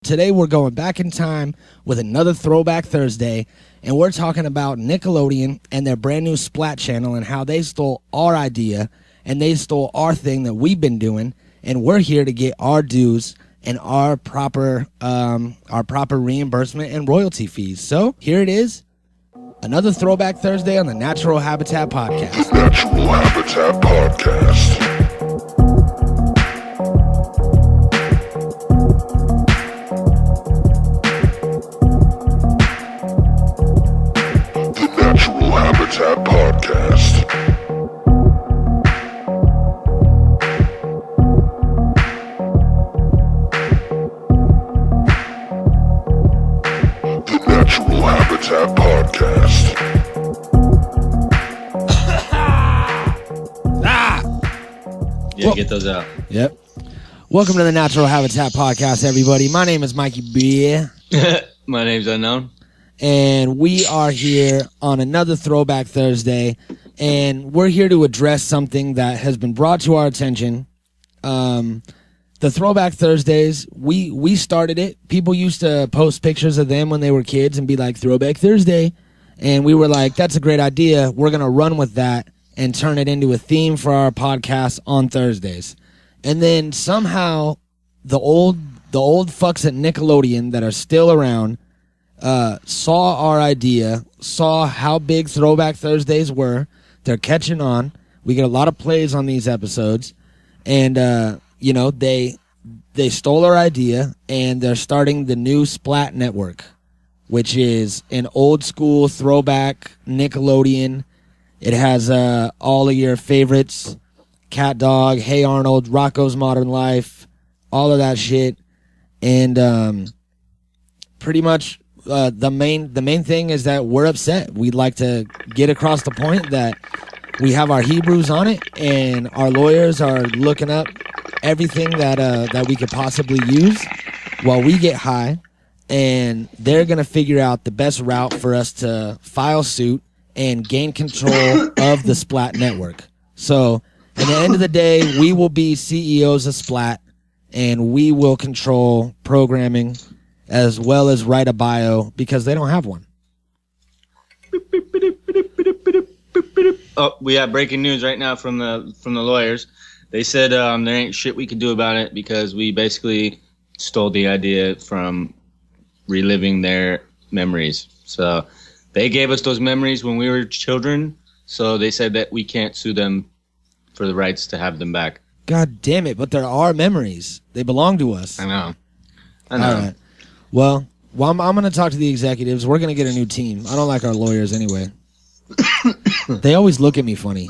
today we're going back in time with another Throwback Thursday, and we're talking about Nickelodeon and their brand new Splat channel and how they stole our idea and they stole our thing that we've been doing, and we're here to get our dues and our proper reimbursement and royalty fees. So here it is, another Throwback Thursday on the Natural Habitat Podcast. Natural Habitat Podcast. Habitat Podcast. The Natural Habitat Podcast. Yeah, get those out. Yep. Welcome to the Natural Habitat Podcast, everybody. My name is Mikey B. My name's Unknown. And we are here on another Throwback Thursday, and we're here to address something that has been brought to our attention. The Throwback Thursdays, we started it. People used to post pictures of them when they were kids and be like, Throwback Thursday. And we were like, that's a great idea. We're going to run with that and turn it into a theme for our podcast on Thursdays. And then somehow the old fucks at Nickelodeon that are still around saw our idea, saw how big Throwback Thursdays were. They're catching on. We get a lot of plays on these episodes, and they stole our idea, and they're starting the new Splat network, which is an old school throwback Nickelodeon. It has all of your favorites: Cat Dog, Hey Arnold, Rocko's Modern Life, all of that shit, and pretty much. The main thing is that we're upset. We'd like to get across the point that we have our Hebrews on it, and our lawyers are looking up everything that we could possibly use while we get high, and they're gonna figure out the best route for us to file suit and gain control of the Splat network. So at the end of the day, we will be CEOs of Splat, and we will control programming as well as write a bio, because they don't have one. Oh, we have breaking news right now from the lawyers. They said there ain't shit we could do about it because we basically stole the idea from reliving their memories. So they gave us those memories when we were children, so they said that we can't sue them for the rights to have them back. God damn it, but there are memories. They belong to us. I know. All right. Well, I'm going to talk to the executives. We're going to get a new team. I don't like our lawyers anyway. They always look at me funny.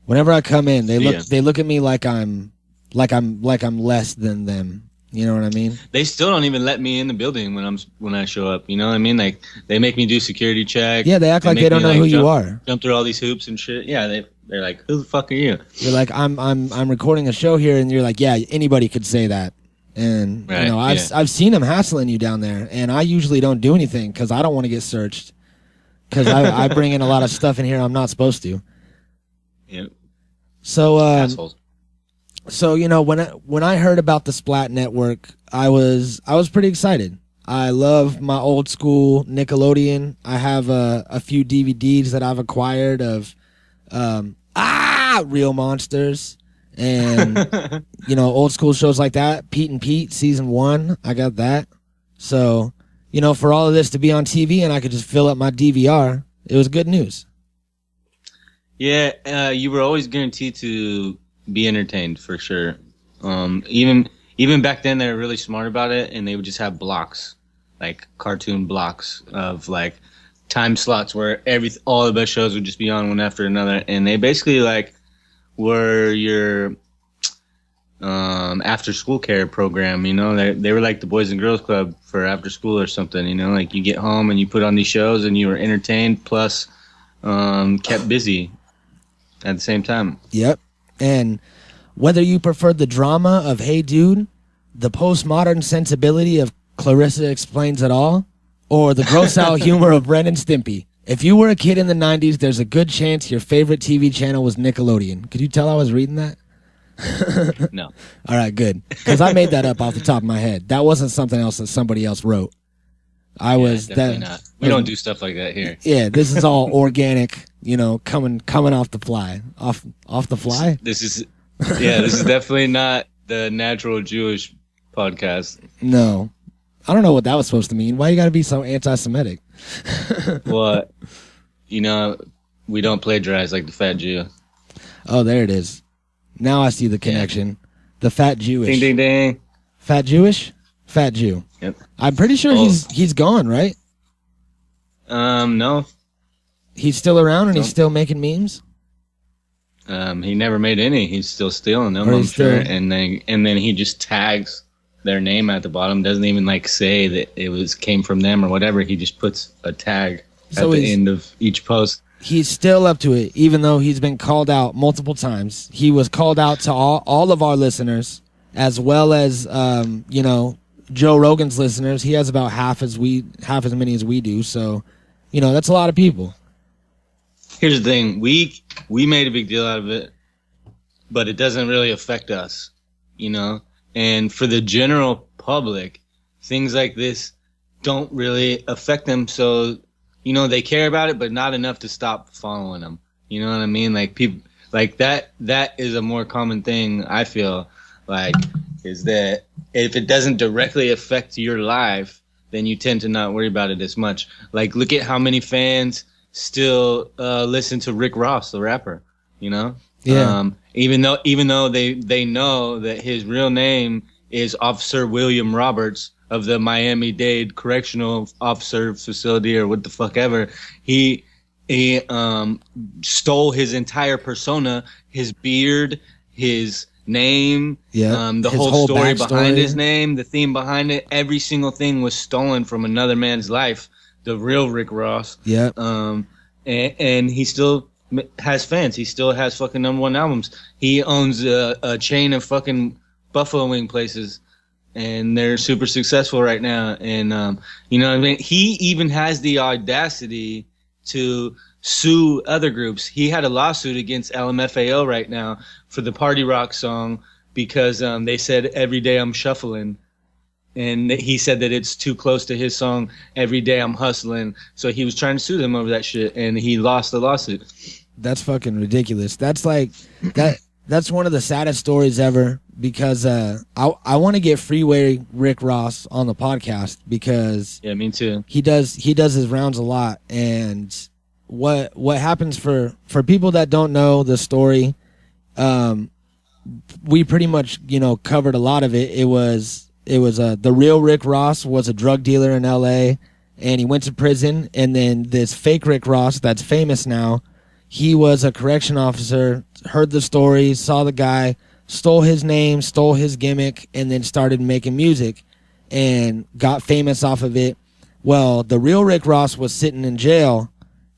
Whenever I come in, they look at me like I'm less than them. You know what I mean? They still don't even let me in the building when I show up. You know what I mean? Like, they make me do security check. Yeah, they act like they don't know who you are. Jump through all these hoops and shit. Yeah, they're like, who the fuck are you? You're like, I'm recording a show here, and you're like, yeah, anybody could say that. And right, I've seen them hassling you down there, and I usually don't do anything because I don't want to get searched, because I bring in a lot of stuff in here I'm not supposed to. Yep. So assholes. So when I heard about the Splat network, I was pretty excited. I love my old school Nickelodeon. I have a few DVDs that I've acquired of Real Monsters. And, old school shows like that. Pete and Pete, season 1, I got that. So, for all of this to be on TV and I could just fill up my DVR, it was good news. Yeah, you were always guaranteed to be entertained, for sure. Even back then, they were really smart about it, and they would just have blocks, like cartoon blocks of, like, time slots where all the best shows would just be on one after another. And they basically, like, were your after school care program. They were like the Boys and Girls Club for after school or something. Like, you get home and you put on these shows and you were entertained plus kept busy at the same time. Yep. And whether you preferred the drama of Hey Dude, the postmodern sensibility of Clarissa Explains It All, or the gross out humor of Ren and Stimpy, if you were a kid in the 90s, there's a good chance your favorite TV channel was Nickelodeon. Could you tell I was reading that? No. All right, good. Because I made that up off the top of my head. That wasn't something else that somebody else wrote. Definitely not. We don't do stuff like that here. Yeah, this is all organic, coming off the fly. Off the fly? This is definitely not the natural Jewish podcast. No. I don't know what that was supposed to mean. Why you got to be so anti-Semitic? What? We don't plagiarize like the fat Jew. Oh, there it is. Now I see the connection. Yeah. The fat Jewish. Ding, ding, ding. Fat Jewish? Fat Jew. Yep. I'm pretty sure he's gone, right? No. He's still around and he's still making memes? He never made any. He's still stealing them, I'm sure. And then he just tags their name at the bottom. Doesn't even say that it came from them or whatever. He just puts a tag at the end of each post. He's still up to it, even though he's been called out multiple times. He was called out to all of our listeners, as well as Joe Rogan's listeners. He has about half as many as we do. So, that's a lot of people. Here's the thing: we made a big deal out of it, but it doesn't really affect us, And for the general public, things like this don't really affect them. So, they care about it, but not enough to stop following them. You know what I mean? People that is a more common thing, I feel is that if it doesn't directly affect your life, then you tend to not worry about it as much. Look at how many fans still listen to Rick Ross, the rapper, Yeah. Even though they know that his real name is Officer William Roberts of the Miami-Dade Correctional Officer Facility or what the fuck ever, he stole his entire persona, his beard, his name, the whole story behind his name, the theme behind it, every single thing was stolen from another man's life. The real Rick Ross. Yeah. And he still has fans. He still has fucking #1 albums. He owns a chain of fucking buffalo wing places, and they're super successful right now. And what I mean? He even has the audacity to sue other groups. He had a lawsuit against LMFAO right now for the Party Rock song because they said "Every Day I'm Shuffling." And he said that it's too close to his song, "Every Day I'm Hustling." So he was trying to sue them over that shit, and he lost the lawsuit. That's fucking ridiculous. That's that's one of the saddest stories ever because I want to get Freeway Rick Ross on the podcast because me too. He does his rounds a lot, and what happens for people that don't know the story, we pretty much covered a lot of it. It was the real Rick Ross was a drug dealer in LA, and he went to prison. And then this fake Rick Ross that's famous now, he was a correction officer, heard the story, saw the guy, stole his name, stole his gimmick, and then started making music and got famous off of it. Well, the real Rick Ross was sitting in jail,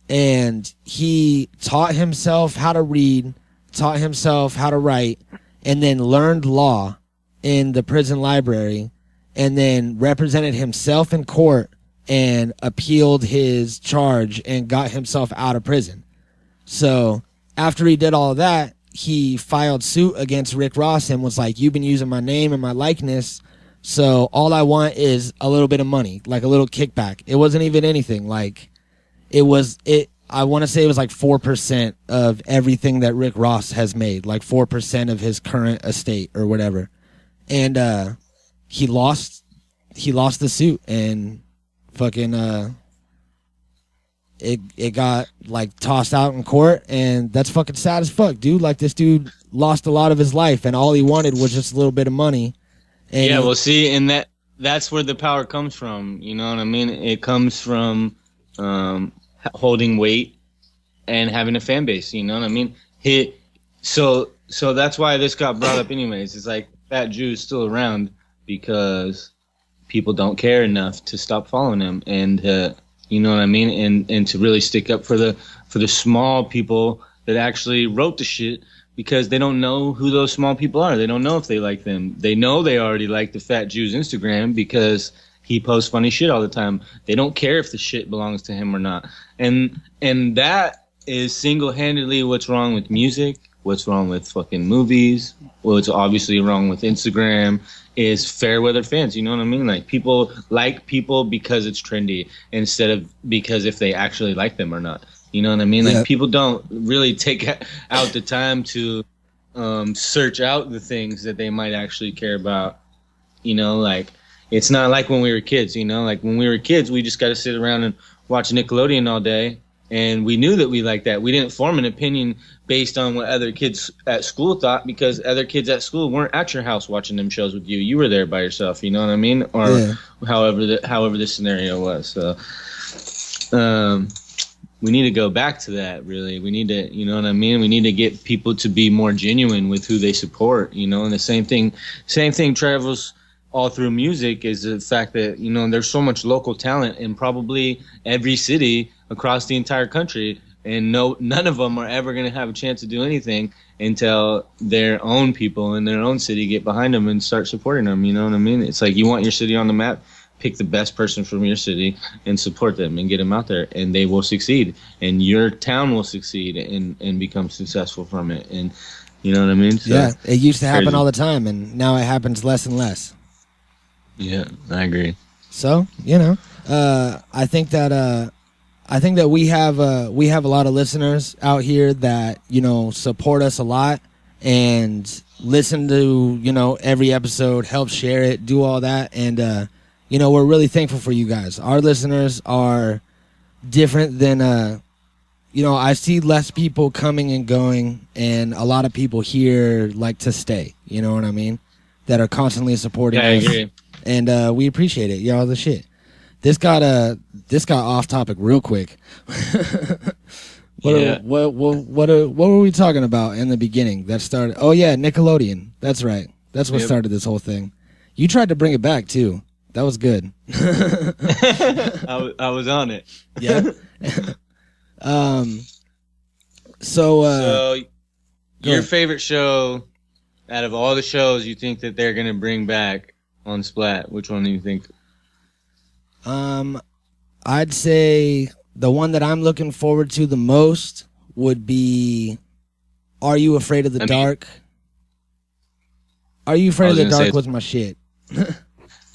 and he taught himself how to read, taught himself how to write, and then learned law in the prison library, and then represented himself in court and appealed his charge and got himself out of prison. So after he did all of that, he filed suit against Rick Ross and was like, "You've been using my name and my likeness, so all I want is a little bit of money, like a little kickback." It wasn't even anything. I want to say it was 4% of everything that Rick Ross has made, 4% of his current estate or whatever. And he lost the suit, and fucking it got tossed out in court, and that's fucking sad as fuck, dude. This dude lost a lot of his life, and all he wanted was just a little bit of money. And well, see, and that's where the power comes from. You know what I mean? It comes from holding weight and having a fan base. You know what I mean? So that's why this got brought up, anyways. It's Fat Jew is still around because people don't care enough to stop following him, and you know what I mean, and to really stick up for the small people that actually wrote the shit, because they don't know who those small people are. They don't know if they like them. They know they already like the Fat Jew's Instagram because he posts funny shit all the time. They don't care if the shit belongs to him or not, and that is single-handedly what's wrong with music, what's wrong with fucking movies, what's obviously wrong with Instagram, is fair weather fans. You know what I mean? Like, people like people because it's trendy instead of because if they actually like them or not. You know what I mean? Like, people don't really take out the time to search out the things that they might actually care about. You know, like, it's not like when we were kids, you know? Like, when we were kids, we just got to sit around and watch Nickelodeon all day, and we knew that we liked that. We didn't form an opinion based on what other kids at school thought, because other kids at school weren't at your house watching them shows with you. You were there by yourself, you know what I mean? Or however the scenario was. So, we need to go back to that, really. We need to, you know what I mean? We need to get people to be more genuine with who they support, you know? And the same thing travels all through music, is the fact that, you know, there's so much local talent in probably every city across the entire country, and none of them are ever going to have a chance to do anything until their own people in their own city get behind them and start supporting them, you know what I mean? It's like, you want your city on the map, pick the best person from your city and support them and get them out there, and they will succeed, and your town will succeed and become successful from it. And you know what I mean? So, yeah, it used to happen all the time, and now it happens less and less. Yeah, I agree. So, you know, I think that we have a lot of listeners out here that, you know, support us a lot and listen to, you know, every episode, help share it, do all that, and you know, we're really thankful for you guys. Our listeners are different than, you know, I see less people coming and going, and a lot of people here like to stay, you know what I mean? That are constantly supporting us. I agree. And we appreciate it, y'all, the shit. This got off topic real quick. What were we talking about in the beginning that started? Oh, yeah, Nickelodeon. That's right. That's what started this whole thing. You tried to bring it back, too. That was good. I was on it. Yeah. So your favorite show out of all the shows you think that they're gonna bring back on Splat, which one do you think? I'd say the one that I'm looking forward to the most would be Are You Afraid of the Dark? Are You Afraid of the Dark was my shit.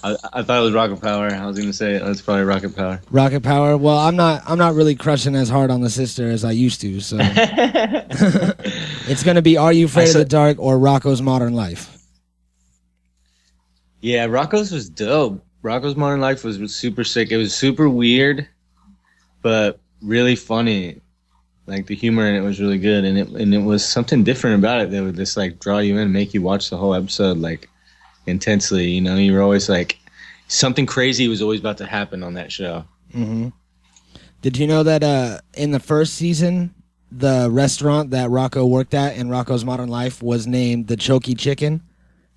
I thought it was Rocket Power. I was gonna say it's probably Rocket Power. Rocket Power. Well, I'm not really crushing as hard on the sister as I used to. So it's gonna be Are You Afraid of the Dark or Rocko's Modern Life. Yeah, Rocko's was dope. Rocko's Modern Life was super sick. It was super weird, but really funny. Like, the humor in it was really good, and it was something different about it that would just like draw you in and make you watch the whole episode like intensely. You know, you were always like, something crazy was always about to happen on that show. Mm-hmm. Did you know that in the first season, the restaurant that Rocko worked at in Rocko's Modern Life was named the Choky Chicken,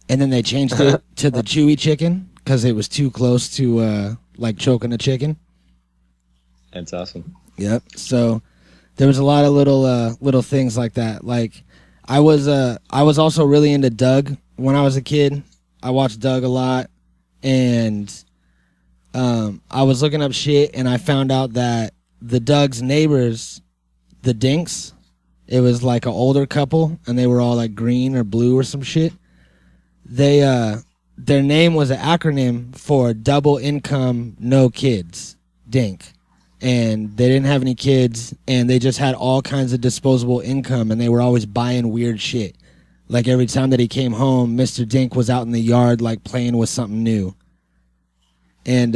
and then they changed it to the Chewy Chicken because it was too close to like choking a chicken? That's awesome. Yep. So there was a lot of little things like that. Like, I was also really into Doug when I was a kid. I watched Doug a lot, and I was looking up shit, and I found out that the Doug's neighbors, the Dinks, it was like an older couple, and they were all like green or blue or some shit. They their name was an acronym for Double Income No Kids, Dink. And they didn't have any kids, and they just had all kinds of disposable income, and they were always buying weird shit. Like, every time that he came home, Mr. Dink was out in the yard, like, playing with something new. And,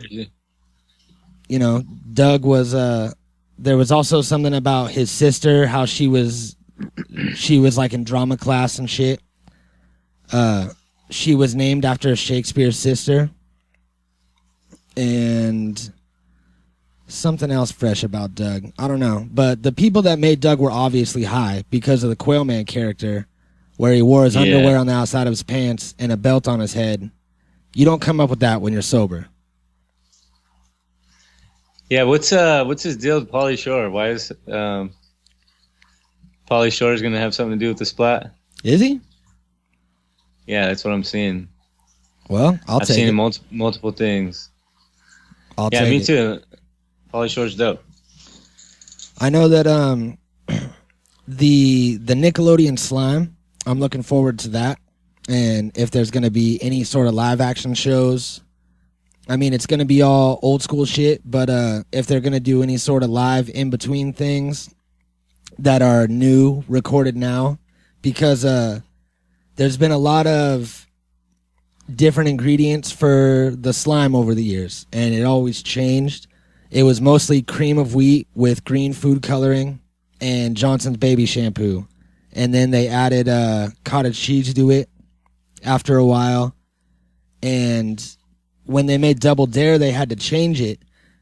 you know, Doug was, there was also something about his sister, how she was like in drama class and shit. She was named after Shakespeare's sister. And something else fresh about Doug. I don't know. But the people that made Doug were obviously high because of the Quailman character, where he wore his underwear on the outside of his pants and a belt on his head. You don't come up with that when you're sober. Yeah, what's his deal with Pauly Shore? Why is Pauly Shore is going to have something to do with the Splat? Is he? Yeah, that's what I'm seeing. Well, I've seen him multiple things. Me too. Pauly Shore's dope. I know that the Nickelodeon slime, I'm looking forward to that. And if there's going to be any sort of live action shows, I mean, it's going to be all old school shit, but if they're going to do any sort of live in between things that are new, recorded now, because there's been a lot of different ingredients for the slime over the years, and it always changed. It was mostly cream of wheat with green food coloring and Johnson's baby shampoo. And then they added cottage cheese to it after a while. And when they made Double Dare, they had to change it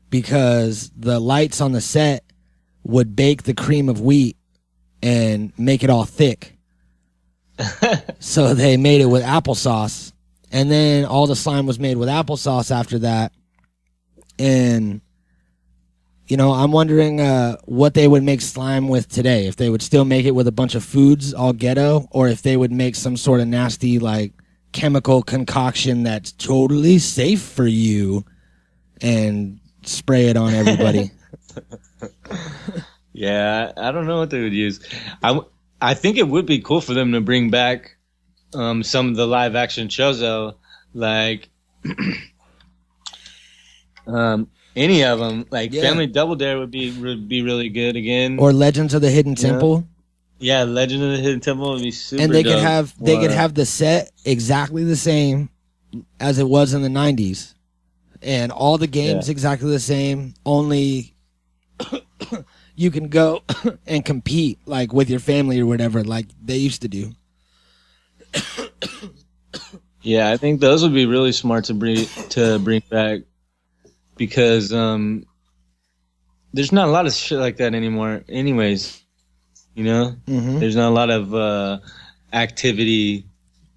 because the lights on the set would bake the cream of wheat and make it all thick. So they made it with applesauce. And then all the slime was made with applesauce after that. And, you know, I'm wondering what they would make slime with today. If they would still make it with a bunch of foods, all ghetto, or if they would make some sort of nasty, like, chemical concoction that's totally safe for you and spray it on everybody. Yeah, I don't know what they would use. I think it would be cool for them to bring back some of the live action shows though, like any of them. Like Family Double Dare would be really good again. Or Legends of the Hidden Temple. Yeah, Legend of the Hidden Temple would be super. And they could have the set exactly the same as it was in the 90s. And all the games exactly the same, only you can go and compete like with your family or whatever like they used to do. Yeah, I think those would be really smart to bring back because there's not a lot of shit like that anymore anyways. You know, there's not a lot of activity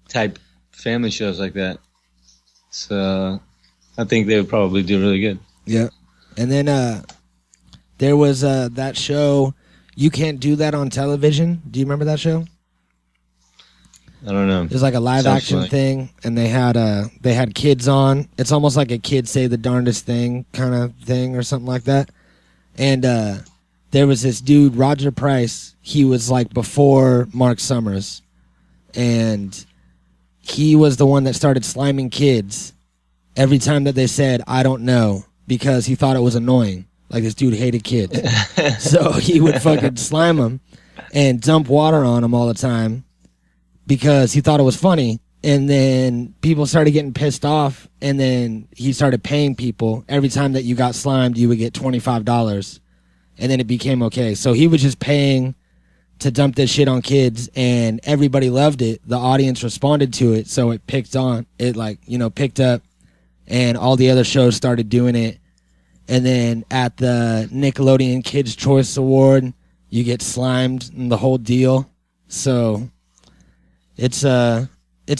type family shows like that. So I think they would probably do really good. Yeah. And then there was that show, You Can't Do That on Television. Do you remember that show? I don't know. It was like a live action thing, and they had kids on. It's almost like a kid say the darndest thing kind of thing or something like that. And there was this dude, Roger Price. He was like before Mark Summers. And he was the one that started sliming kids every time that they said, I don't know, because he thought it was annoying. Like this dude hated kids. So he would fucking slime them and dump water on them all the time because he thought it was funny. And then people started getting pissed off. And then he started paying people. Every time that you got slimed, you would get $25. And then it became okay. So he was just paying to dump this shit on kids, and everybody loved it. The audience responded to it, so it picked on. It picked up, and all the other shows started doing it. And then at the Nickelodeon Kids' Choice Award, you get slimed and the whole deal. So it's a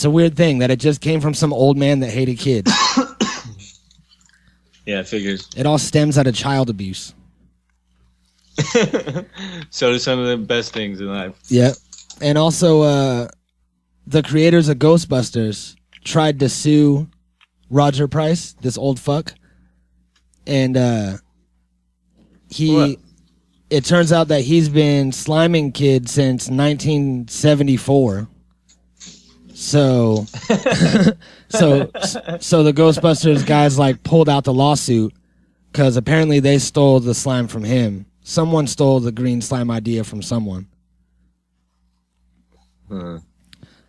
weird thing that it just came from some old man that hated kids. Yeah, it figures. It all stems out of child abuse. So do some of the best things in life. Yeah. And also, the creators of Ghostbusters tried to sue Roger Price, this old fuck. And it turns out that he's been sliming kids since 1974. So the Ghostbusters guys like pulled out the lawsuit because apparently they stole the slime from him. Someone stole the green slime idea from someone. I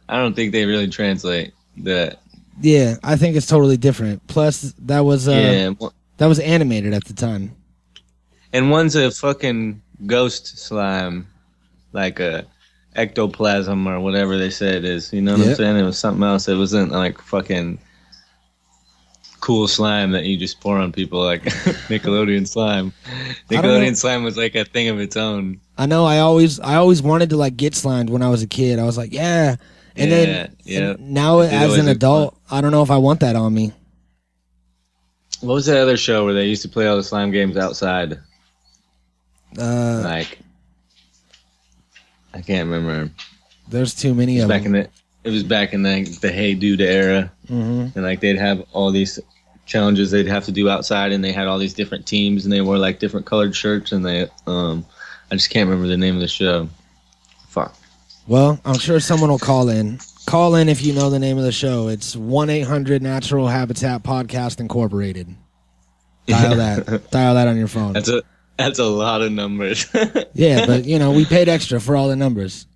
don't think they really translate that. Yeah, I think it's totally different. Plus, that was animated at the time. And one's a fucking ghost slime, like a ectoplasm or whatever they said it is. You know what I'm saying? It was something else. It wasn't like fucking cool slime that you just pour on people like Nickelodeon slime. Nickelodeon slime was like a thing of its own. I know. I always wanted to like get slimed when I was a kid. I was like, yeah. And then now as an adult, I don't know if I want that on me. What was that other show where they used to play all the slime games outside? Like, I can't remember. There's too many of them. It was back in the Hey Dude era, and like they'd have all these challenges they'd have to do outside, and they had all these different teams, and they wore like different colored shirts, and they I just can't remember the name of the show. Well, I'm sure someone will call in. Call in if you know the name of the show. It's 1-800 Natural Habitat Podcast Incorporated. Dial that. Dial that on your phone. That's a lot of numbers. Yeah, but we paid extra for all the numbers.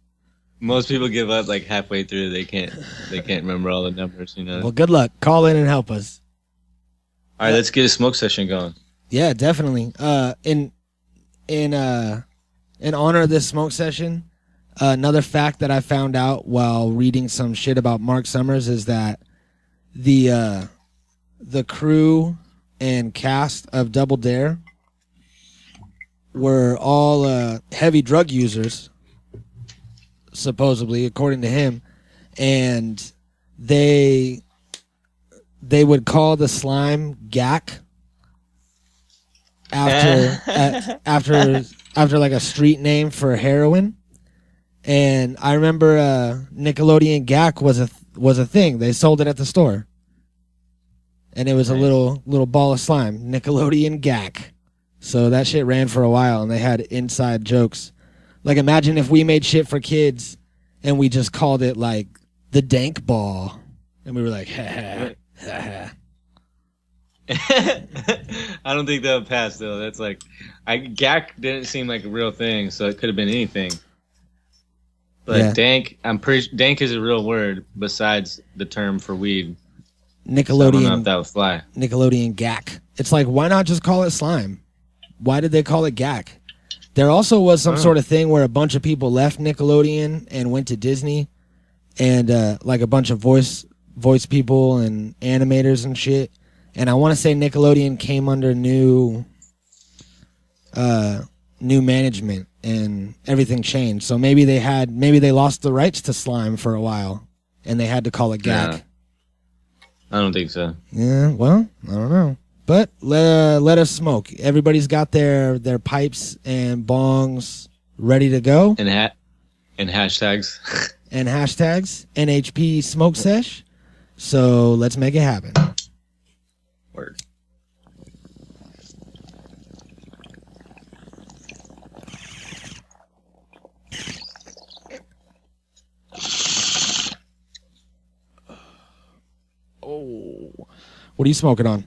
Most people give up like halfway through. They can't remember all the numbers. Well, good luck. Call in and help us. All right, let's get a smoke session going. Yeah, definitely. In honor of this smoke session, another fact that I found out while reading some shit about Mark Summers is that the crew and cast of Double Dare were all heavy drug users, supposedly, according to him, and they would call the slime gack after like a street name for heroin. And I remember Nickelodeon gack was a thing. They sold it at the store, and it was a little ball of slime, Nickelodeon gack. So that shit ran for a while, and they had inside jokes. Like, imagine if we made shit for kids and we just called it like the dank ball, and we were like, ha ha. I don't think that would pass though. That's like, gack didn't seem like a real thing, so it could have been anything. But yeah. Dank, dank is a real word besides the term for weed. Nickelodeon. So I don't know if that would fly. Nickelodeon gack. It's like, why not just call it slime? Why did they call it gack? There also was some sort of thing where a bunch of people left Nickelodeon and went to Disney, and like a bunch of voice people and animators and shit. And I want to say Nickelodeon came under new management, and everything changed. So maybe they lost the rights to slime for a while, and they had to call it gack. Yeah. I don't think so. Yeah, well, I don't know. But let us smoke. Everybody's got their pipes and bongs ready to go. And hashtags. And hashtags. NHP smoke sesh. So let's make it happen. Word. Oh. What are you smoking on?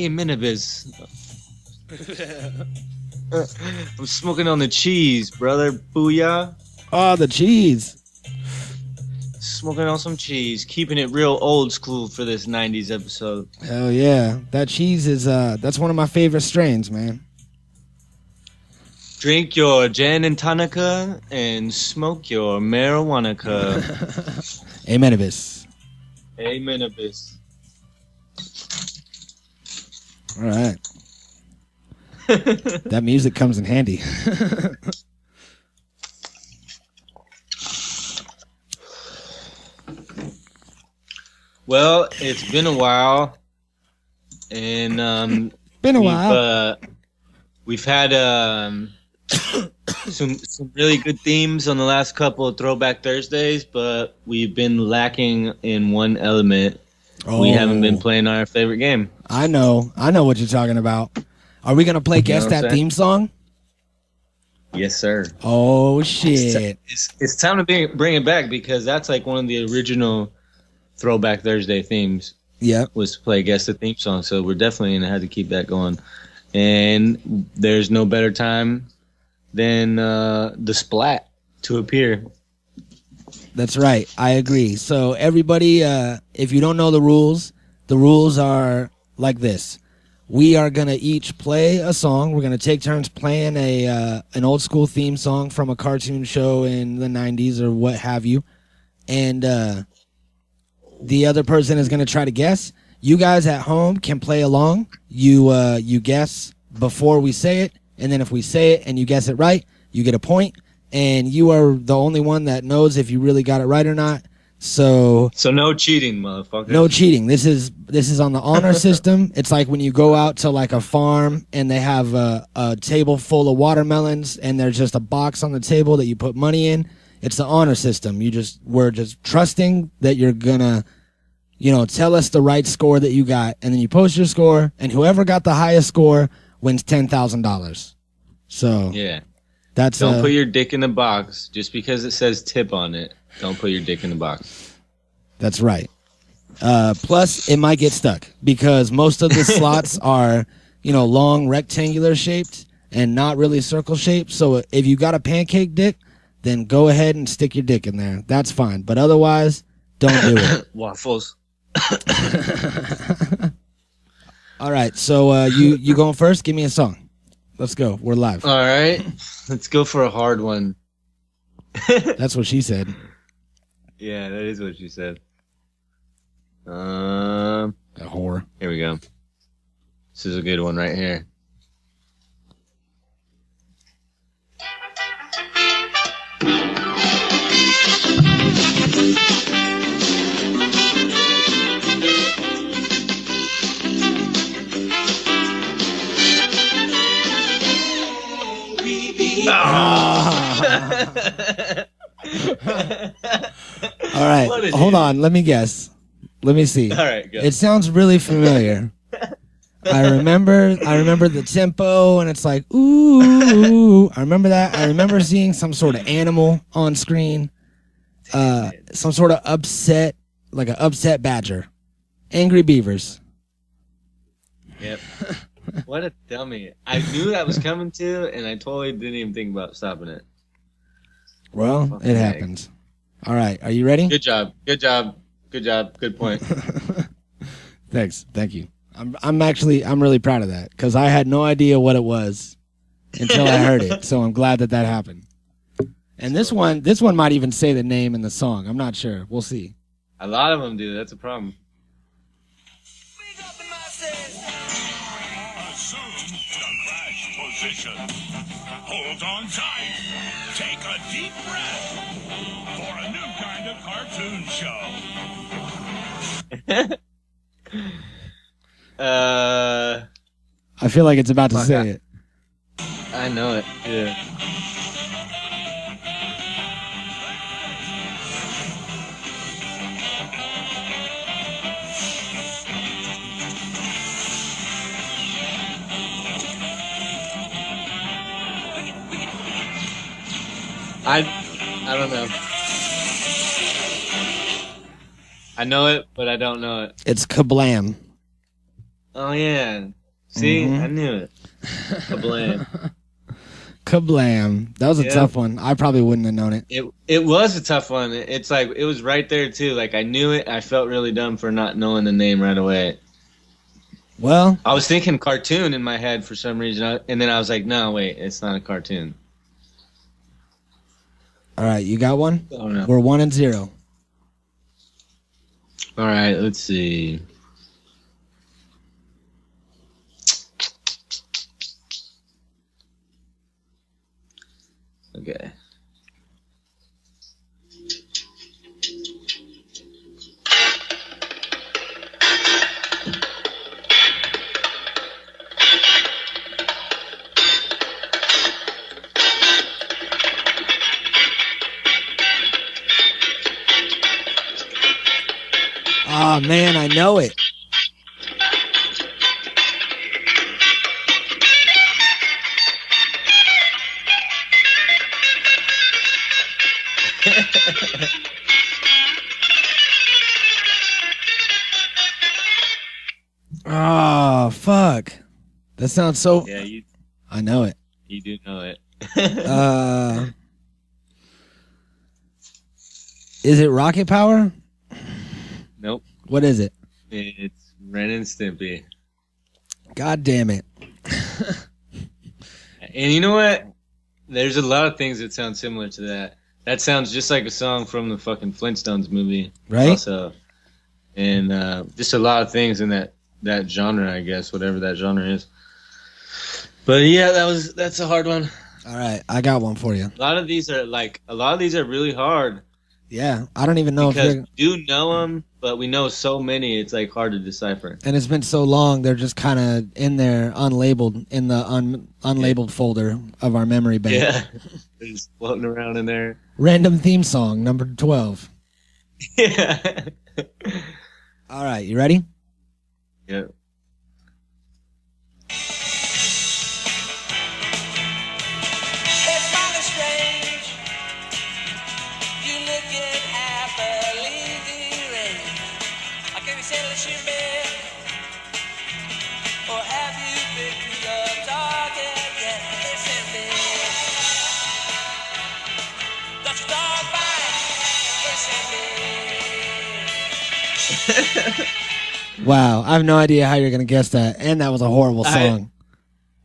Minibiz. I'm smoking on the cheese, brother. Booyah. Oh, the cheese. Smoking on some cheese. Keeping it real old school for this 90s episode. Hell yeah. That cheese is, that's one of my favorite strains, man. Drink your gin and tonica and smoke your marijuana. Amenibus. Amenibus. All right. That music comes in handy. Well, it's been a while, and we've had some really good themes on the last couple of Throwback Thursdays, but we've been lacking in one element. Oh. We haven't been playing our favorite game. I know what you're talking about. Are we gonna play Guess That Theme Song? Yes, sir. Oh shit! It's time to bring it back, because that's like one of the original Throwback Thursday themes. Yeah, was to play Guess the Theme Song. So we're definitely gonna have to keep that going. And there's no better time than the Splat to appear. That's right. I agree. So everybody, if you don't know the rules are like this. We are going to each play a song. We're going to take turns playing an old school theme song from a cartoon show in the 90s or what have you. And the other person is going to try to guess. You guys at home can play along. You guess before we say it. And then if we say it and you guess it right, you get a point. And you are the only one that knows if you really got it right or not. So no cheating, motherfucker. No cheating. This is on the honor system. It's like when you go out to like a farm and they have a table full of watermelons and there's just a box on the table that you put money in. It's the honor system. We're just trusting that you're gonna tell us the right score that you got, and then you post your score, and whoever got the highest score wins $10,000. So yeah, that's don't put your dick in the box just because it says tip on it. Don't put your dick in the box. That's right. Plus, it might get stuck because most of the slots are, long rectangular shaped and not really circle shaped. So if you got a pancake dick, then go ahead and stick your dick in there. That's fine. But otherwise, don't do it. Waffles. All right. So you going first? Give me a song. Let's go. We're live. All right. Let's go for a hard one. That's what she said. Yeah, that is what she said. A whore. Here we go. This is a good one right here. All right, hold on. Let me guess. Let me see. All right, go. It sounds really familiar. I remember the tempo, and it's like ooh. I remember that. I remember seeing some sort of animal on screen, some sort of upset, like an upset badger, angry beavers. Yep. What a dummy! I knew that was coming too, and I totally didn't even think about stopping it. Well, it happens. All right, are you ready? Good job. Good job. Good job. Good point. Thanks. Thank you. I'm really proud of that because I had no idea what it was until I heard it. So I'm glad that happened. And this one might even say the name in the song. I'm not sure. We'll see. A lot of them do. That's a problem. Assume the crash position. Hold on tight. Take a deep breath for a new kind of cartoon show. I feel like it's about to say it. I know it. Yeah. I don't know. I know it, but I don't know it. It's Kablam. Oh yeah. See, I knew it. Kablam. Kablam. That was a tough one. I probably wouldn't have known it. It was a tough one. It's like it was right there too. Like I knew it. I felt really dumb for not knowing the name right away. Well, I was thinking cartoon in my head for some reason, and then I was like, no, wait, it's not a cartoon. All right, you got one? Oh, no. We're 1-0. All right, let's see. Okay. Oh, man, I know it. Oh, fuck. That sounds so... Yeah, you... I know it. You do know it. Is it Rocket Power? Nope. What is it? It's Ren and Stimpy. God damn it. And you know what? There's a lot of things that sound similar to that. That sounds just like a song from the fucking Flintstones movie. Right? Also. And just a lot of things in that genre, I guess, whatever that genre is. But yeah, that's a hard one. All right, I got one for you. A lot of these are really hard. Yeah, I don't even know because if we do know them, but we know so many, it's like hard to decipher. and it's been so long, they're just kind of in there unlabeled, in the unlabeled folder of our memory bank. Yeah, they're just floating around in there. Random theme song, number 12. Yeah. All right, you ready? Yeah. It's kind of strange. You looking happily deranged. I can't be saying that you bed. Or have you picked the target yet? Listen, bitch. Don't you start by. Listen, bitch. Wow, I have no idea how you're gonna guess that, and that was a horrible song.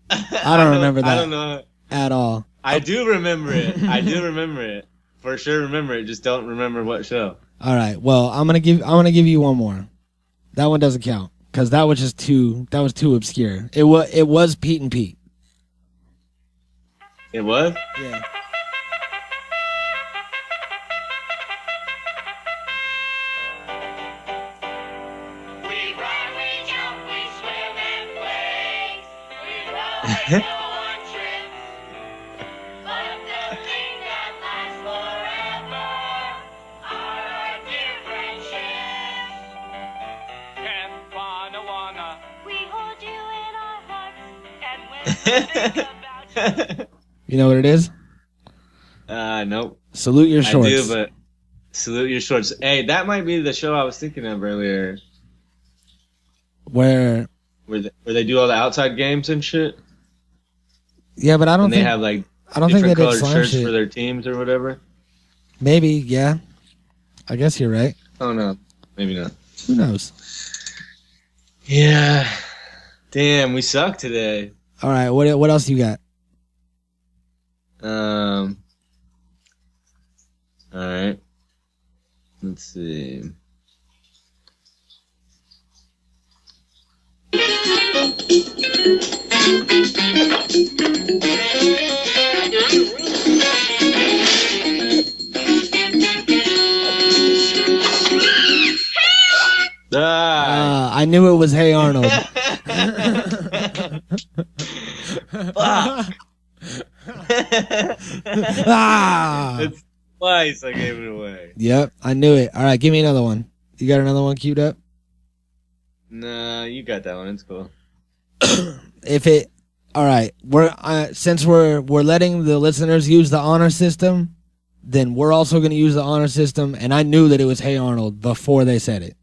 I don't remember that. I don't know at all. I do remember it. I do remember it. For sure remember it. Just don't remember what show. All right. Well, I'm gonna give you one more. That one doesn't count because that was too obscure. It was Pete and Pete. It was? Yeah. We run, we jump, we swim and play. We run, we go on trips. But the thing that lasts forever are our dear friendships. Camp Panawana. We hold you in our hearts. And when we think about you. You know what it is? Nope. Salute your shorts. I do, but salute your shorts. Hey, that might be the show I was thinking of earlier. Where they do all the outside games and shit. Yeah, but I don't and think they have like I don't think they different did colored slime shirts shit for their teams or whatever. Maybe, yeah. I guess you're right. Oh no, maybe not. Who knows? Yeah. Damn, we suck today. All right, what else you got? All right. Let's see. I knew it was Hey Arnold. It's twice I gave it away. Yep, I knew it. All right, give me another one. You got another one queued up? Nah, you got that one. It's cool. All right, since we're letting the listeners use the honor system, then we're also going to use the honor system. And I knew that it was Hey Arnold before they said it.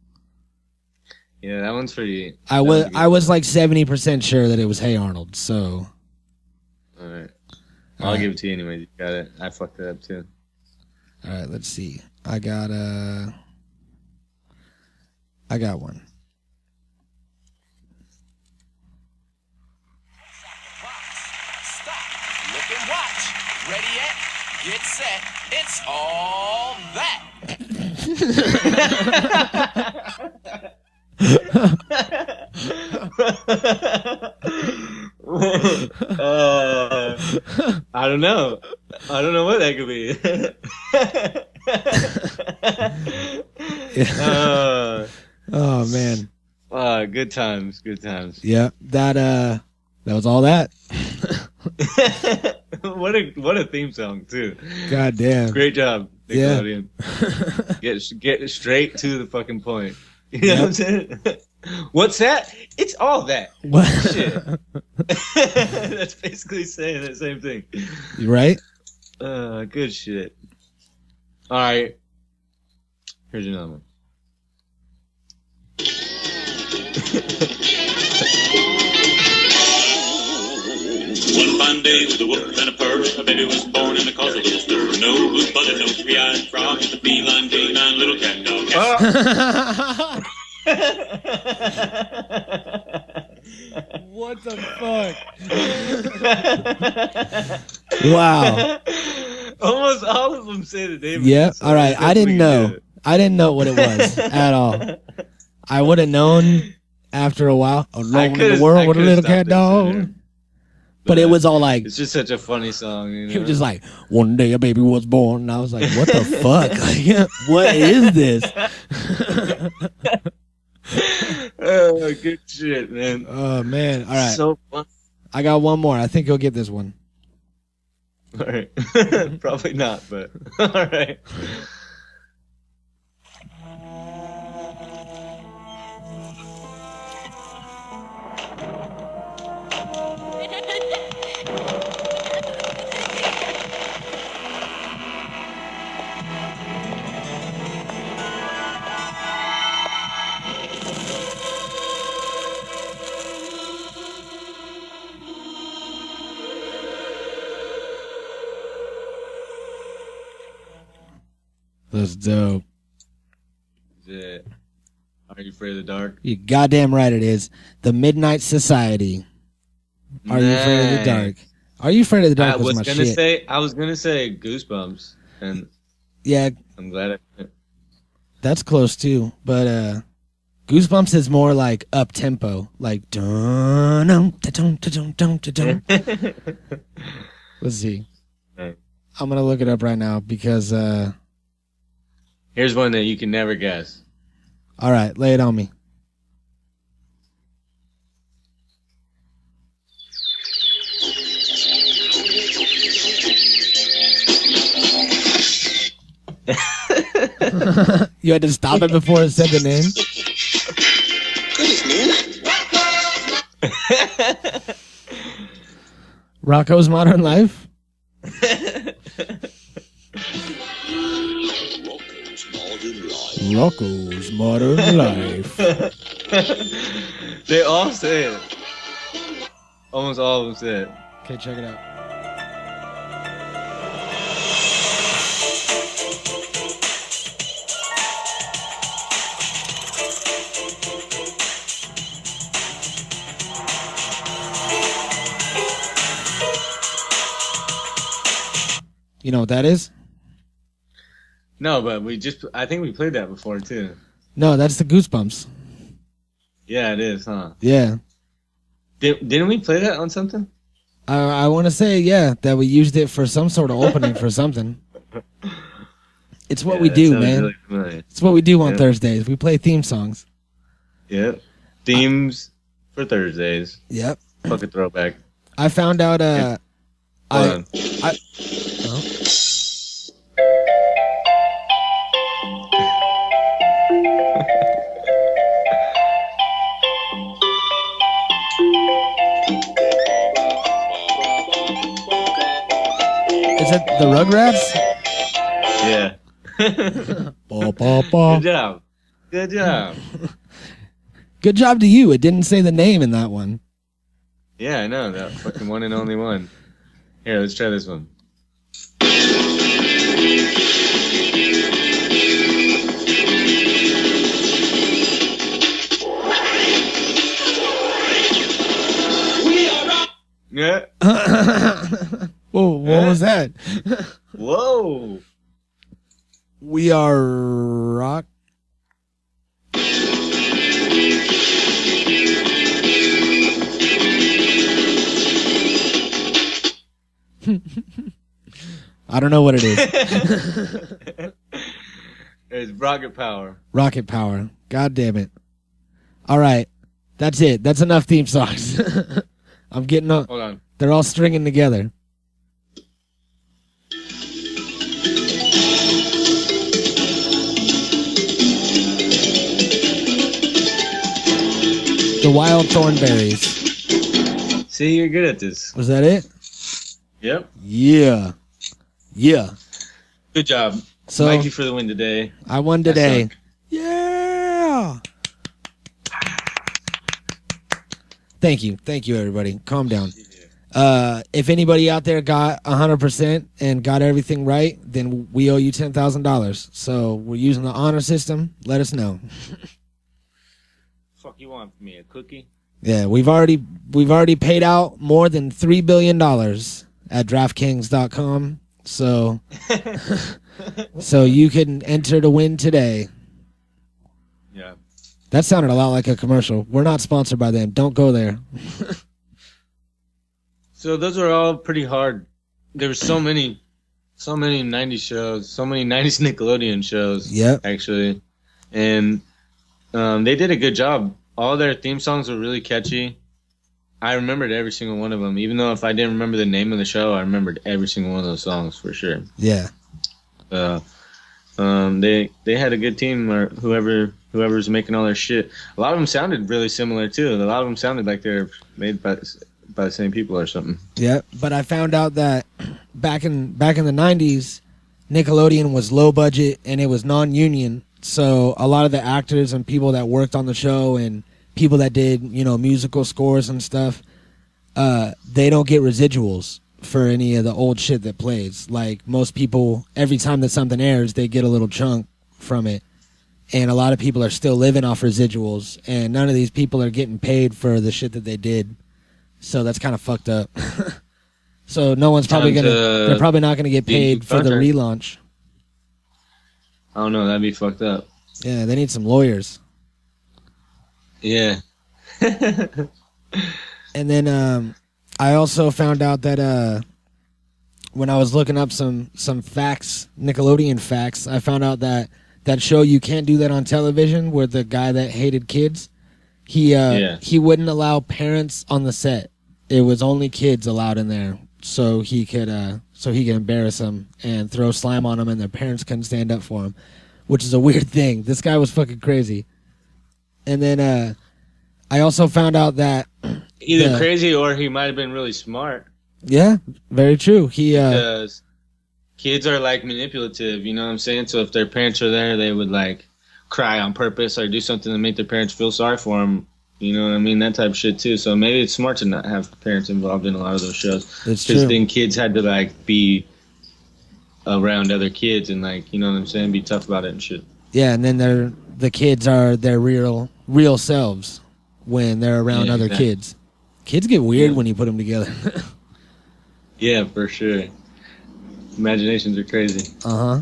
Yeah, that one's pretty. I was like 70% sure that it was Hey Arnold. So. All right. I'll give it to you anyway. You got it. I fucked it up too. All right, let's see. I got one. Stop, look and watch. Ready yet? Get set. It's all that. I don't know. I don't know what that could be. Oh man. Good times. Good times. Yeah, that was all that. What a theme song too. God damn. Great job, Nickelodeon. Yeah. Get straight to the fucking point. You know what I'm saying? What's that? It's all that. What? Shit. That's basically saying the same thing. You right? Good shit. All right. Here's another one. One fine day with a whoop and a purr, a baby was born and it caused a little stir. No blue button, no three-eyed frog, a feline, canine, little cat dog. What the fuck? Wow. Almost all of them say the name. Yeah. So All right. I didn't know. it. I didn't know what it was at all. I would have known after a while. Alone in the world with a little cat dog. But it was all like, It's just such a funny song. You know? he was just like, one day a baby was born. And I was like, what the fuck? Like, what is this? Oh, good shit, man. Oh, man. All right. So fun. I got one more. I think you'll get this one. All right. Probably not, but all right. That's dope. Is it? Are You Afraid of the Dark? You goddamn right it is. The Midnight Society. Are You Afraid of the Dark? Are You Afraid of the Dark I was was my gonna shit. say Goosebumps, and Yeah, I'm glad that's close too. But Goosebumps is more like up tempo, like dun dun dun dun dun dun. Let's see. Right. I'm gonna look it up right now because. Here's one that you can never guess. All right, lay it on me. You had to stop it before it said the name? Rocco's Modern Life? Rocco's Modern Life. They all say it. Almost all of them say it. Okay, check it out. You know what that is? No, but I think we played that before too. No, that's the Goosebumps. Yeah, it is, huh? Yeah. Didn't we play that on something? I want to say, yeah, that we used it for some sort of opening for something. It's what we do, man. Really familiar. It's what we do on Yep. Thursdays. We play theme songs. Yep. Themes for Thursdays. Yep. Fuck a throwback. I found out, Hold on. Is it the Rugrats? Yeah. Ba, ba, ba. Good job. Good job. Good job to you. It didn't say the name in that one. Yeah, I know. That fucking one and only one. Here, let's try this one. Yeah. Whoa, what was that? Whoa. We are rock. I don't know what it is. It's Rocket Power. Rocket Power. God damn it. All right. That's it. That's enough theme songs. I'm getting up. Hold on. They're all stringing together. The Wild Thornberries. See, you're good at this. Was that it? Yep. Yeah. Yeah. Good job. So Mikey for the win today. I won today. Yeah. Thank you. Thank you, everybody. Calm down. If anybody out there got 100% and got everything right, then we owe you $10,000. So we're using the honor system. Let us know. Fuck you want from me? A cookie? Yeah, we've already paid out more than $3 billion at DraftKings.com. So so you can enter to win today. Yeah. That sounded a lot like a commercial. We're not sponsored by them. Don't go there. So those are all pretty hard. There were so many 90s shows, so many 90s Nickelodeon shows. Yep. Actually. And they did a good job. All their theme songs were really catchy. I remembered every single one of them. Even though if I didn't remember the name of the show, I remembered every single one of those songs for sure. Yeah. They had a good team, or whoever's making all their shit. A lot of them sounded really similar too. A lot of them sounded like they're made by the same people or something. Yeah, but I found out that back in the 90s, Nickelodeon was low budget and it was non-union. So a lot of the actors and people that worked on the show and people that did, musical scores and stuff, they don't get residuals. for any of the old shit that plays. Like most people, every time that something airs, they get a little chunk from it. And a lot of people are still living off residuals, and none of these people are getting paid for the shit that they did. So that's kind of fucked up. So no one's probably they're probably not gonna get paid for the relaunch. I don't know, that'd be fucked up. Yeah, they need some lawyers. Yeah. And then I also found out that when I was looking up some facts, Nickelodeon facts, I found out that show You Can't Do That on Television, where the guy that hated kids, he wouldn't allow parents on the set. It was only kids allowed in there, so he could embarrass them and throw slime on them, and their parents couldn't stand up for him, which is a weird thing. This guy was fucking crazy. And then I also found out that either crazy or he might have been really smart. Yeah, very true. Because kids are like manipulative, you know what I'm saying? So if their parents are there, they would like cry on purpose or do something to make their parents feel sorry for them. You know what I mean? That type of shit too. So maybe it's smart to not have parents involved in a lot of those shows. It's true. Because then kids had to like be around other kids and like, you know what I'm saying? Be tough about it and shit. Yeah, and then the kids are their real selves when they're around other kids. Kids get weird when you put them together. Yeah, for sure. Imaginations are crazy. Uh-huh.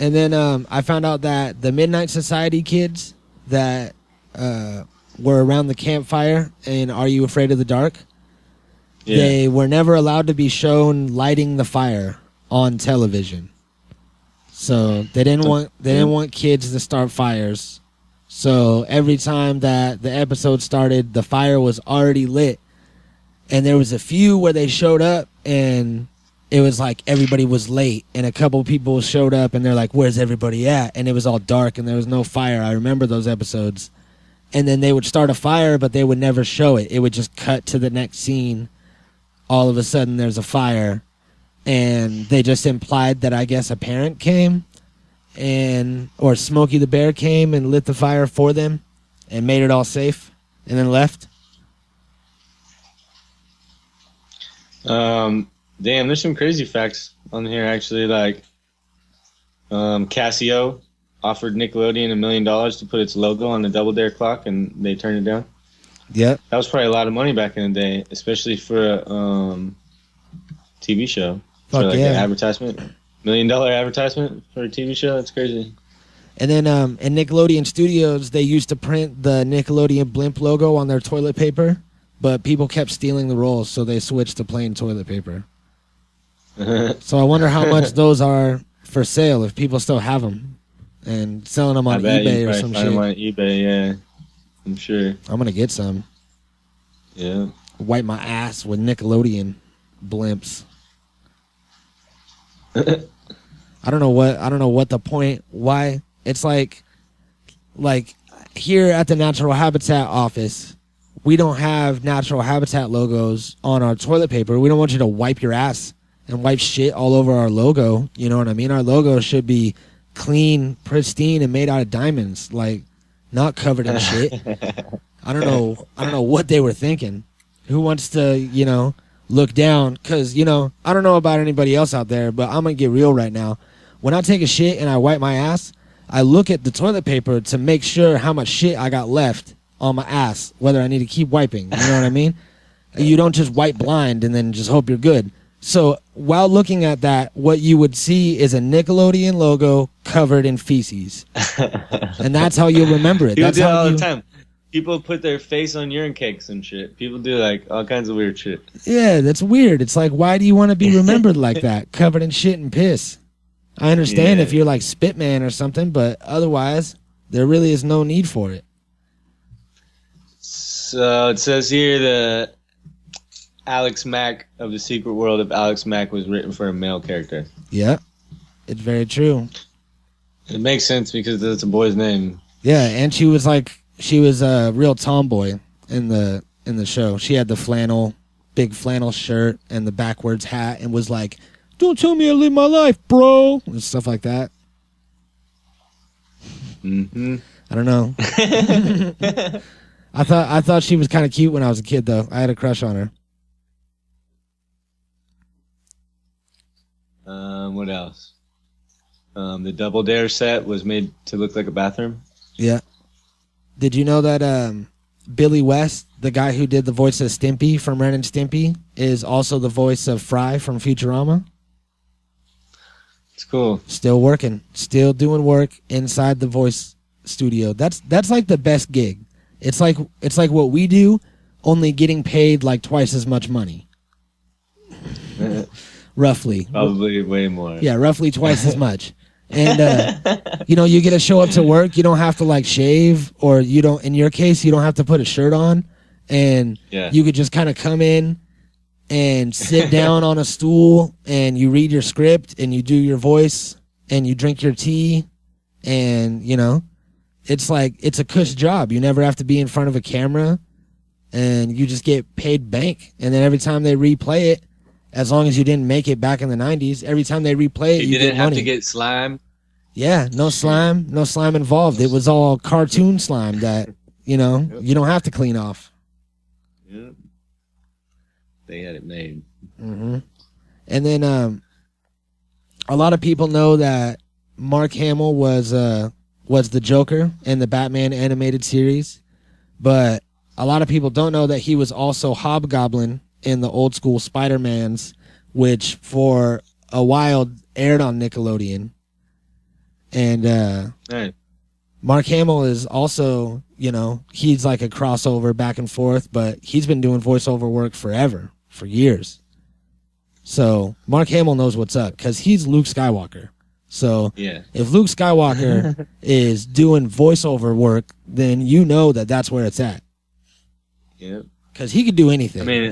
And then I found out that the Midnight Society kids that were around the campfire in Are You Afraid of the Dark, they were never allowed to be shown lighting the fire on television. So they didn't want kids to start fires. So every time that the episode started, the fire was already lit. And there was a few where they showed up and it was like everybody was late, and a couple people showed up and they're like, where's everybody at? And it was all dark and there was no fire. I remember those episodes. And then they would start a fire, but they would never show it. It would just cut to the next scene. All of a sudden there's a fire, and they just implied that I guess a parent came or Smokey the Bear came and lit the fire for them and made it all safe and then left. Damn, there's some crazy facts on here actually. Like Casio offered Nickelodeon $1 million to put its logo on the Double Dare clock, and they turned it down. Yep. That was probably a lot of money back in the day, especially for a TV show. Fuck for like yeah. an advertisement. $1 million advertisement for a TV show? That's crazy. And then in Nickelodeon Studios, they used to print the Nickelodeon blimp logo on their toilet paper, but people kept stealing the rolls, so they switched to plain toilet paper. So I wonder how much those are for sale, if people still have them and selling them on eBay or some shit. Them on eBay, yeah. I'm sure. I'm gonna get some. Yeah. Wipe my ass with Nickelodeon blimps. I don't know what the point. Why? It's like here at the Natural Habitat office, we don't have Natural Habitat logos on our toilet paper. We don't want you to wipe your ass and wipe shit all over our logo. You know what I mean? Our logo should be clean, pristine, and made out of diamonds, like not covered in shit. I don't know what they were thinking. Who wants to, look down? Because, I don't know about anybody else out there, but I'm going to get real right now. When I take a shit and I wipe my ass, I look at the toilet paper to make sure how much shit I got left on my ass, whether I need to keep wiping. You know what I mean? You don't just wipe blind and then just hope you're good. So while looking at that, what you would see is a Nickelodeon logo covered in feces. And that's how you'll remember it. People That's do how that all the time. People put their face on urine cakes and shit. People do like all kinds of weird shit. Yeah, that's weird. It's like, why do you want to be remembered like that? Covered in shit and piss. I understand if you're like Spitman or something, but otherwise, there really is no need for it. So it says here that Alex Mack of the Secret World of Alex Mack was written for a male character. Yeah, it's very true. It makes sense because it's a boy's name. Yeah, and she was a real tomboy in the show. She had the big flannel shirt and the backwards hat, and was like, "Don't tell me I live my life, bro," and stuff like that. Mm-hmm. I don't know. I thought she was kind of cute when I was a kid, though. I had a crush on her. What else? The Double Dare set was made to look like a bathroom. Yeah. Did you know that Billy West, the guy who did the voice of Stimpy from Ren and Stimpy, is also the voice of Fry from Futurama? It's cool. Still working, still doing work inside the voice studio. That's like the best gig. It's like what we do, only getting paid like twice as much money. Roughly. Probably way more. Yeah, roughly twice as much. And you get to show up to work. You don't have to like shave, or you don't. In your case, you don't have to put a shirt on, and you could just kind of come in and sit down on a stool, and you read your script, and you do your voice, and you drink your tea, and it's like it's a cush job. You never have to be in front of a camera, and you just get paid bank. And then every time they replay it, as long as you didn't make it back in the 90s, every time they replay it, you didn't get money. have to get slime. Yeah, no slime involved. It was all cartoon slime that, you don't have to clean off. Yep. They had it made. Mm-hmm. And then a lot of people know that Mark Hamill was the Joker in the Batman animated series, but a lot of people don't know that he was also Hobgoblin in the old school Spider-Mans, which for a while aired on Nickelodeon. And Mark Hamill is also, he's like a crossover back and forth, but he's been doing voiceover work forever, for years. So Mark Hamill knows what's up because he's Luke Skywalker. So if Luke Skywalker is doing voiceover work, then you know that that's where it's at. Yeah. Because he could do anything. I mean,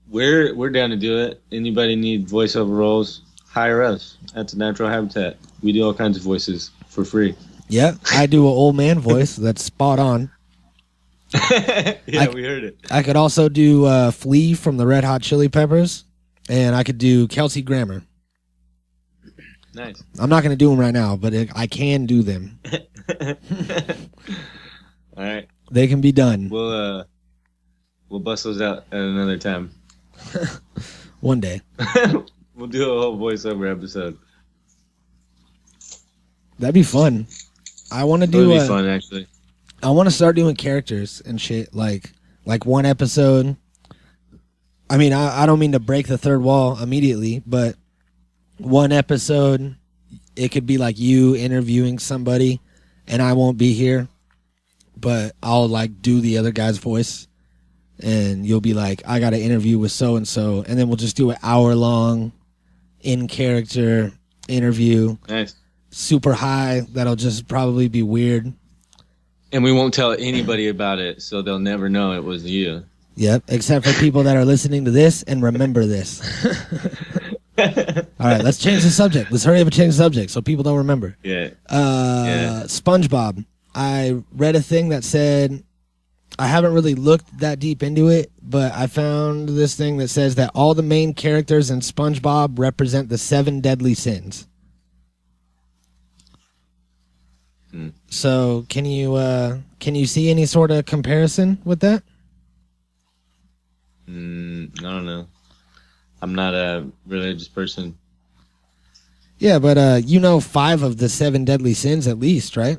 we're down to do it. Anybody need voiceover roles? Hire us at the Natural Habitat. We do all kinds of voices for free. Yeah, I do an old man voice that's spot on. We heard it. I could also do Flea from the Red Hot Chili Peppers, and I could do Kelsey Grammer. Nice. I'm not going to do them right now, but I can do them. All right. They can be done. We'll bust those out at another time. One day. We'll do a whole voiceover episode. That'd be fun. I want to do. That'd be fun, actually. I want to start doing characters and shit. Like one episode. I mean, I don't mean to break the third wall immediately, but one episode, it could be like you interviewing somebody, and I won't be here, but I'll like do the other guy's voice, and you'll be like, I got an interview with so and so, and then we'll just do an hour-long in-character interview. Nice. Super high. That'll just probably be weird. And we won't tell anybody about it, so they'll never know it was you. Yep, except for people that are listening to this and remember this. All right, let's change the subject. Let's hurry up and change the subject so people don't remember. Yeah. SpongeBob. I read a thing that said, I haven't really looked that deep into it, but I found this thing that says that all the main characters in SpongeBob represent the 7 deadly sins. So can you see any sort of comparison with that? I don't know. I'm not a religious person. Yeah, but 5 of the 7 deadly sins at least, right?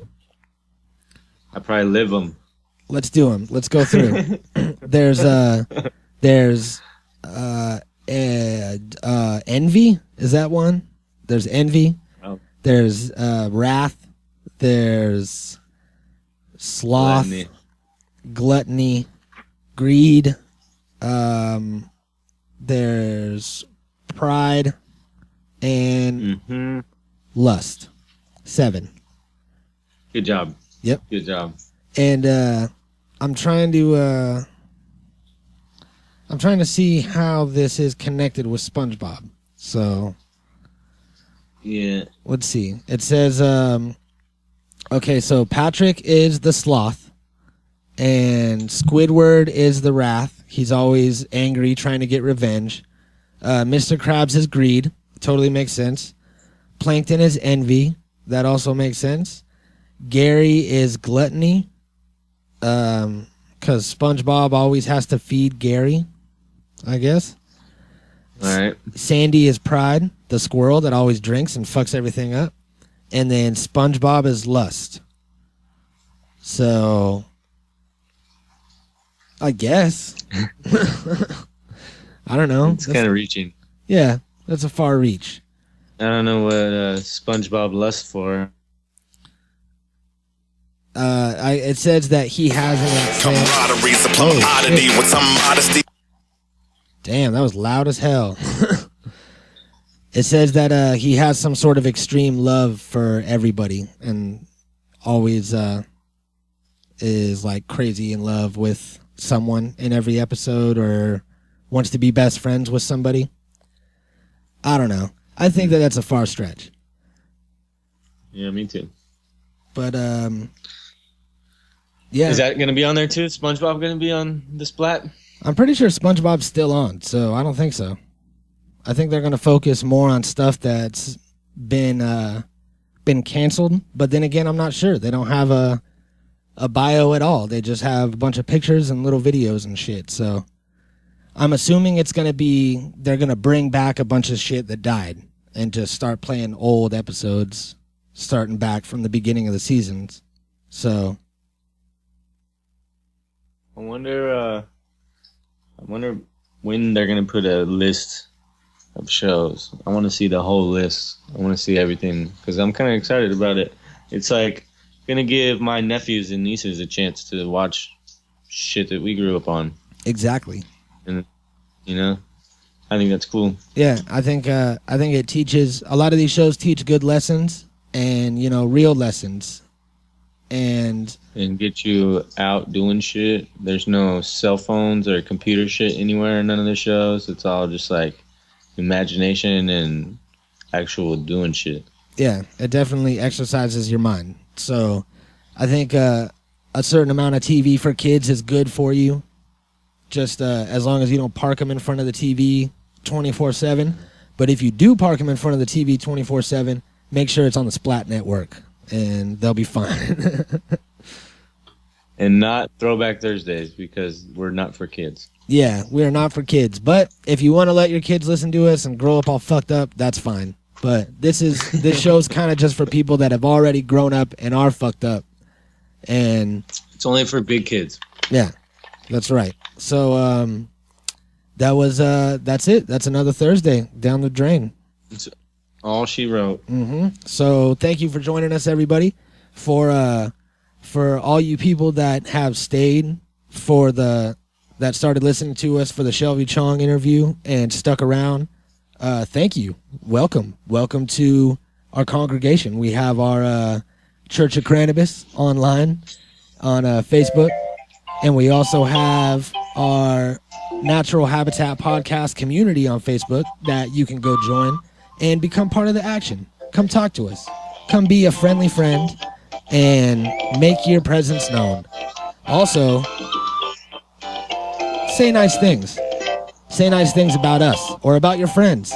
I probably live them. Let's do them. Let's go through. There's envy. Is that one? There's envy. Oh. There's wrath. There's sloth, gluttony, greed. There's pride and lust. 7. Good job. Yep. Good job. And I'm trying to see how this is connected with SpongeBob. So yeah, let's see. It says okay, so Patrick is the sloth and Squidward is the wrath. He's always angry, trying to get revenge. Mr. Krabs is greed. Totally makes sense. Plankton is envy. That also makes sense. Gary is gluttony. Because SpongeBob always has to feed Gary, I guess. All right. Sandy is Pride, the squirrel that always drinks and fucks everything up. And then SpongeBob is Lust. So, I guess. I don't know. It's kind of reaching. Yeah, that's a far reach. I don't know what SpongeBob lusts for. It says that he has an camaraderie, some oddity with some modesty. Damn, that was loud as hell. It says that he has some sort of extreme love for everybody and always is like crazy in love with someone in every episode or wants to be best friends with somebody. I don't know. I think that that's a far stretch. Yeah, me too. But yeah. Is that going to be on there too? SpongeBob going to be on the Splat? I'm pretty sure SpongeBob's still on, so I don't think so. I think they're going to focus more on stuff that's been canceled. But then again, I'm not sure. They don't have a bio at all. They just have a bunch of pictures and little videos and shit. So I'm assuming it's going to be, they're going to bring back a bunch of shit that died and just start playing old episodes starting back from the beginning of the seasons. So I wonder when they're going to put a list of shows. I want to see the whole list. I want to see everything because I'm kind of excited about it. It's like going to give my nephews and nieces a chance to watch shit that we grew up on. Exactly. And, you know, I think that's cool. Yeah, I think it teaches, a lot of these shows teach good lessons and, you know, real lessons. And get you out doing shit. There's no cell phones or computer shit anywhere in none of the shows. It's all just like imagination and actual doing shit. Yeah, it definitely exercises your mind. So I think a certain amount of TV for kids is good for you. Just as long as you don't park them in front of the TV 24/7. But if you do park them in front of the TV 24/7, make sure it's on the Splat network. And they'll be fine. And not Throwback Thursdays because we're not for kids. Yeah, we are not for kids. But if you want to let your kids listen to us and grow up all fucked up, that's fine. But this show's kind of just for people that have already grown up and are fucked up. And it's only for big kids. Yeah, that's right. So that's it. That's another Thursday down the drain. It's all she wrote. Mm-hmm. So thank you for joining us, everybody. For all you people that have stayed that started listening to us for the Shelby Chong interview and stuck around, thank you. Welcome to our congregation. We have our Church of Cannabis online on Facebook, and we also have our Natural Habitat Podcast community on Facebook that you can go join and become part of the action. Come talk to us. Come be a friendly friend and make your presence known. Also, say nice things. Say nice things about us or about your friends.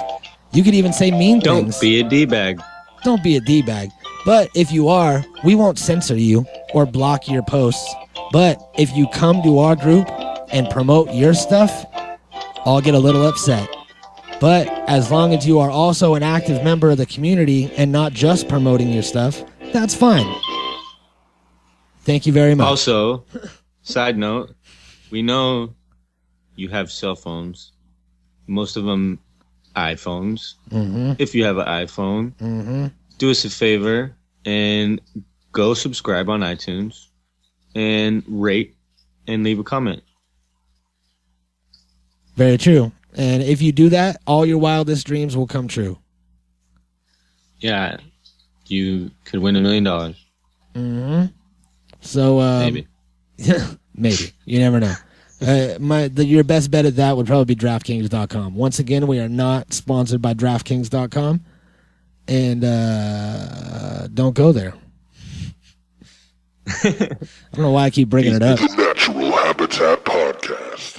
You could even say mean things. Don't be a D-bag. Don't be a D-bag. But if you are, we won't censor you or block your posts. But if you come to our group and promote your stuff, I'll get a little upset. But as long as you are also an active member of the community and not just promoting your stuff, that's fine. Thank you very much. Also, side note, we know you have cell phones. Most of them iPhones. Mm-hmm. If you have an iPhone, do us a favor and go subscribe on iTunes and rate and leave a comment. Very true. And if you do that, all your wildest dreams will come true. Yeah, you could win $1 million. Mm-hmm. So maybe, maybe you never know. Your best bet at that would probably be DraftKings.com. Once again, we are not sponsored by DraftKings.com, and don't go there. I don't know why I keep bringing it up. The Natural Habitat Podcast.